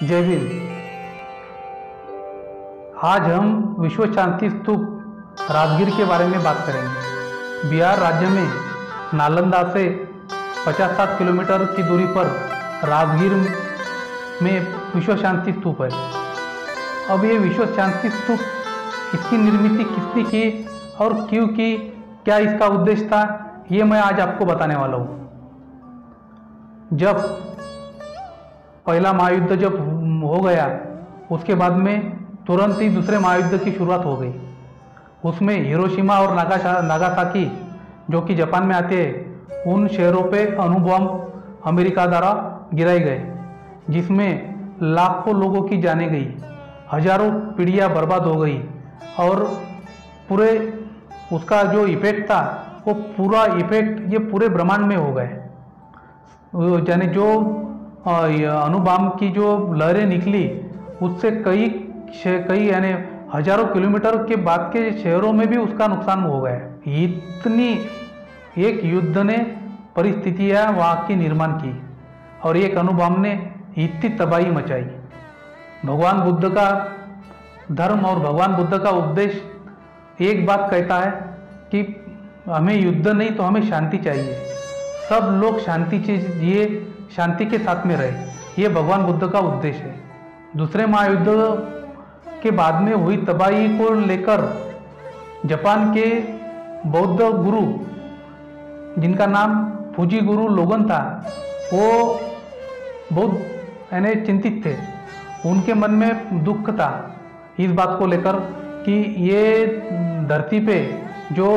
जय भीम। आज हम विश्व शांति स्तूप राजगीर के बारे में बात करेंगे। बिहार राज्य में नालंदा से 50-60 किलोमीटर की दूरी पर राजगीर में विश्व शांति स्तूप है। अब ये विश्व शांति स्तूप, इसकी निर्मित किसने की और क्यों की, क्या इसका उद्देश्य था, ये मैं आज आपको बताने वाला हूँ। जब पहला महायुद्ध जब हो गया, उसके बाद में तुरंत ही दूसरे महायुद्ध की शुरुआत हो गई। उसमें हिरोशिमा और नागासाकी जो कि जापान में आते हैं, उन शहरों पे अणु बम अमेरिका द्वारा गिराए गए, जिसमें लाखों लोगों की जानें गई, हजारों पीढ़ियाँ बर्बाद हो गई और पूरे उसका जो इफेक्ट था वो पूरा इफेक्ट ये पूरे ब्रह्मांड में हो गए। यानी जो अणु बम की जो लहरें निकली, उससे कई यानी हजारों किलोमीटर के बाद के शहरों में भी उसका नुकसान हो गया। इतनी एक युद्ध ने परिस्थितियां वहाँ की निर्माण की और एक अणु बम ने इतनी तबाही मचाई। भगवान बुद्ध का धर्म और भगवान बुद्ध का उपदेश एक बात कहता है कि हमें युद्ध नहीं तो हमें शांति चाहिए, सब लोग शांति जिए, शांति के साथ में रहे। ये भगवान बुद्ध का उद्देश्य है। दूसरे महायुद्ध के बाद में हुई तबाही को लेकर जापान के बौद्ध गुरु, जिनका नाम फूजी गुरु लोगन था, वो बहुत यानी चिंतित थे। उनके मन में दुख था इस बात को लेकर कि ये धरती पे जो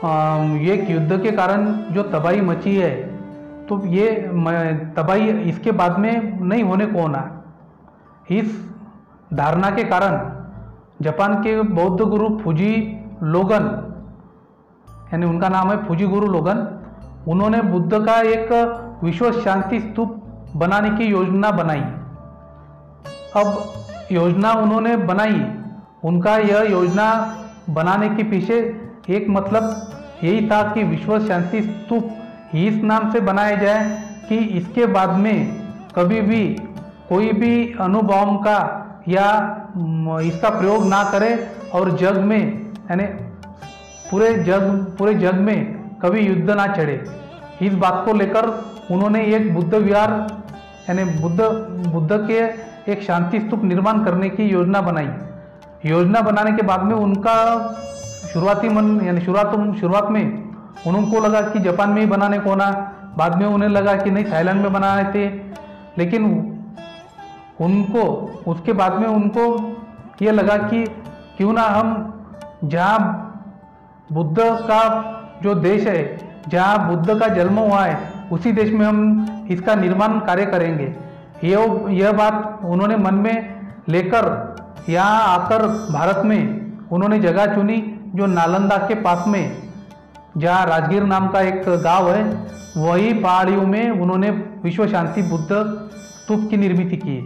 एक युद्ध के कारण जो तबाही मची है, तो ये तबाही इसके बाद में नहीं होने को होना। इस धारणा के कारण जापान के बौद्ध गुरु फूजी लोगन, यानी उनका नाम है फूजी गुरु लोगन, उन्होंने बुद्ध का एक विश्व शांति स्तूप बनाने की योजना बनाई। अब योजना उन्होंने बनाई, उनका यह योजना बनाने के पीछे एक मतलब यही था कि विश्व शांति स्तूप इस नाम से बनाया जाए कि इसके बाद में कभी भी कोई भी अणु बम का या इसका प्रयोग ना करे और जग में यानी पूरे जग में कभी युद्ध ना चढ़े। इस बात को लेकर उन्होंने एक बुद्ध विहार यानी बुद्ध के एक शांति स्तूप निर्माण करने की योजना बनाई। योजना बनाने के बाद में उनका शुरुआत में उनको लगा कि जापान में ही बनाने को ना, बाद में उन्हें लगा कि नहीं थाईलैंड में बनाने थे, लेकिन उनको उसके बाद में उनको ये लगा कि क्यों ना हम जहाँ बुद्ध का जो देश है, जहाँ बुद्ध का जन्म हुआ है, उसी देश में हम इसका निर्माण कार्य करेंगे। यह बात उन्होंने मन में लेकर यहाँ आकर भारत में उन्होंने जगह चुनी जो नालंदा के पास में, जहाँ राजगीर नाम का एक गांव है, वही पहाड़ियों में उन्होंने विश्व शांति बुद्ध स्तूप की निर्मित की।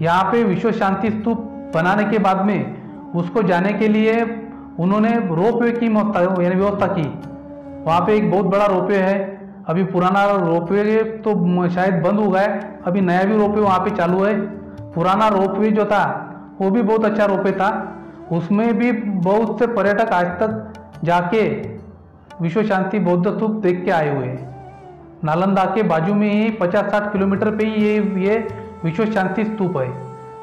यहाँ पे विश्व शांति स्तूप बनाने के बाद में उसको जाने के लिए उन्होंने रोपवे की व्यवस्था की। वहाँ पे एक बहुत बड़ा रोपवे है। अभी पुराना रोपवे तो शायद बंद हो गया है, अभी नया भी रोपवे वहाँ पे चालू है। पुराना रोपवे जो था वो भी बहुत अच्छा रोपवे था, उसमें भी बहुत से पर्यटक आज तक जाके विश्व शांति बौद्ध स्तूप देख के आए हुए हैं। नालंदा के बाजू में ही 50-60 किलोमीटर पे ही ये विश्व शांति स्तूप है।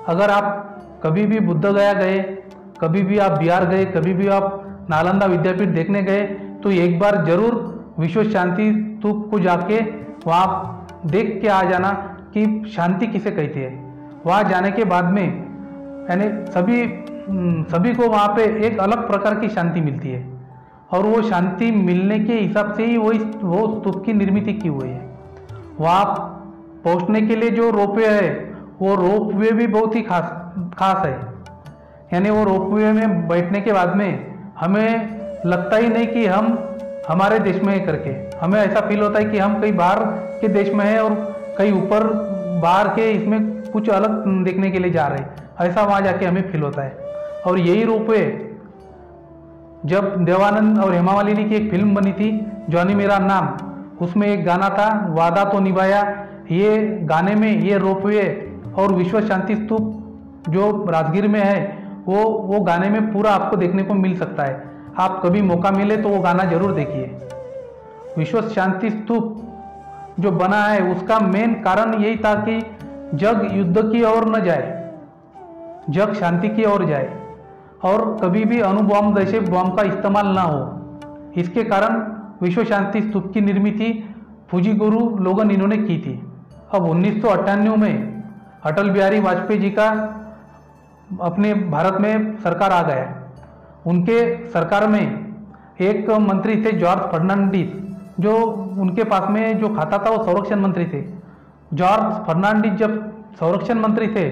अगर आप कभी भी बुद्ध गया गए, कभी भी आप बिहार गए, कभी भी आप नालंदा विद्यापीठ देखने गए, तो एक बार जरूर विश्व शांति स्तूप को जाके वहाँ देख के आ जाना कि शांति किसे कहती है। वहाँ जाने के बाद में यानी सभी को वहाँ पे एक अलग प्रकार की शांति मिलती है और वो शांति मिलने के हिसाब से ही वो स्तूप की निर्मित की हुई है। वहाँ पहुँचने के लिए जो रोपवे है, वो रोपवे भी बहुत ही खास है। यानी वो रोपवे में बैठने के बाद में हमें लगता ही नहीं कि हम हमारे देश में है करके, हमें ऐसा फील होता है कि हम कहीं बाहर के देश में हैं और कहीं ऊपर बाहर के इसमें कुछ अलग देखने के लिए जा रहे हैं, ऐसा वहाँ जाके हमें फील होता है। और यही रोपवे जब देवानंद और हेमा मालिनी की एक फिल्म बनी थी जॉनी मेरा नाम, उसमें एक गाना था वादा तो निभाया, ये गाने में ये रोपवे और विश्व शांति स्तूप जो राजगीर में है वो गाने में पूरा आपको देखने को मिल सकता है। आप कभी मौका मिले तो वो गाना जरूर देखिए। विश्व शांति स्तूप जो बना है उसका मेन कारण यही था कि जग युद्ध की ओर न जाए, जग शांति की ओर जाए और कभी भी अणु बॉम्ब जैसे बॉम्ब का इस्तेमाल ना हो। इसके कारण विश्व शांति स्तूप की निर्मित फूजी गुरु लोगन इन्होंने की थी। अब 1998 में अटल बिहारी वाजपेयी जी का अपने भारत में सरकार आ गया। उनके सरकार में एक मंत्री थे जॉर्ज फर्नांडिस, जो उनके पास में जो खाता था वो संरक्षण मंत्री थे। जॉर्ज फर्नांडिस जब संरक्षण मंत्री थे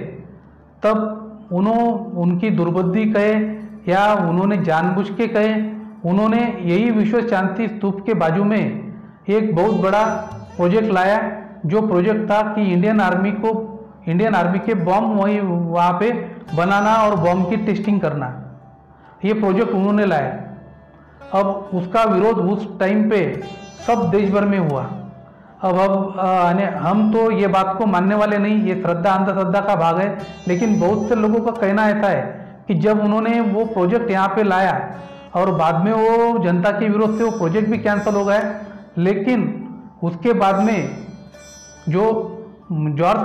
तब उनकी दुर्बुद्धि कहे या उन्होंने जानबूझ के कहे, उन्होंने यही विश्व शांति स्तूप के बाजू में एक बहुत बड़ा प्रोजेक्ट लाया, जो प्रोजेक्ट था कि इंडियन आर्मी के बॉम्ब वहाँ पे बनाना और बॉम्ब की टेस्टिंग करना। ये प्रोजेक्ट उन्होंने लाया। अब उसका विरोध उस टाइम पे सब देश भर में हुआ। अब हम तो ये बात को मानने वाले नहीं, ये श्रद्धा अंधश्रद्धा का भाग है, लेकिन बहुत से लोगों का कहना ऐसा है कि जब उन्होंने वो प्रोजेक्ट यहाँ पे लाया और बाद में वो जनता के विरोध से वो प्रोजेक्ट भी कैंसिल हो गया, लेकिन उसके बाद में जो जॉर्ज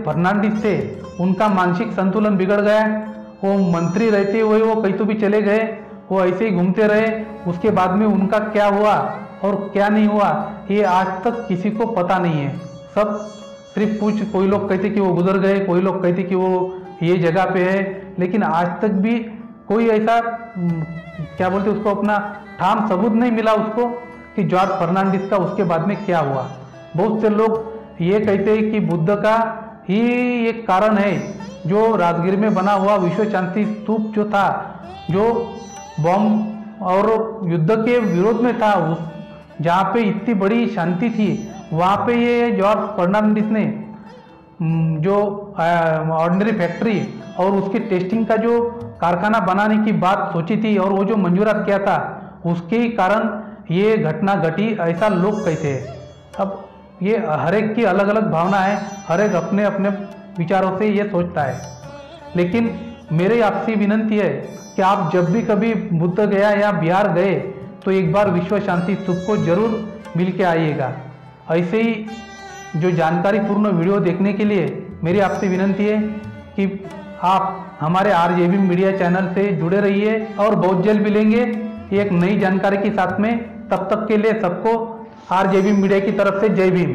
फर्नांडिस थे उनका मानसिक संतुलन बिगड़ गया। वो मंत्री रहते हुए वो कहीं तो भी चले गए, वो ऐसे ही घूमते रहे। उसके बाद में उनका क्या हुआ और क्या नहीं हुआ ये आज तक किसी को पता नहीं है। सब सिर्फ कोई लोग कहते कि वो गुजर गए, कोई लोग कहते कि वो ये जगह पे है, लेकिन आज तक भी कोई ऐसा क्या बोलते उसको अपना ठाम सबूत नहीं मिला उसको कि जॉर्ज फर्नांडिस का उसके बाद में क्या हुआ। बहुत से लोग ये कहते हैं कि बुद्ध का ही एक कारण है जो राजगीर में बना हुआ विश्व शांति स्तूप जो था, जो बॉम्ब और युद्ध के विरोध में था, उस जहाँ पे इतनी बड़ी शांति थी वहाँ पे ये जॉर्ज फर्नांडिस ने जो ऑर्डिनरी फैक्ट्री और उसकी टेस्टिंग का जो कारखाना बनाने की बात सोची थी और वो जो मंजूरात किया था, उसके ही कारण ये घटना घटी, ऐसा लोग कहते हैं। अब ये हर एक की अलग अलग भावना है, हर एक अपने अपने विचारों से ये सोचता है। लेकिन मेरी आपसे विनंती है कि आप जब भी कभी बुद्ध गया या बिहार गए तो एक बार विश्व शांति स्तूप को जरूर मिल के आइएगा। ऐसे ही जो जानकारीपूर्ण वीडियो देखने के लिए मेरी आपसे विनंती है कि आप हमारे RJB मीडिया चैनल से जुड़े रहिए और बहुत जल्द मिलेंगे एक नई जानकारी के साथ में। तब तक के लिए सबको RJB मीडिया की तरफ से जय भीम।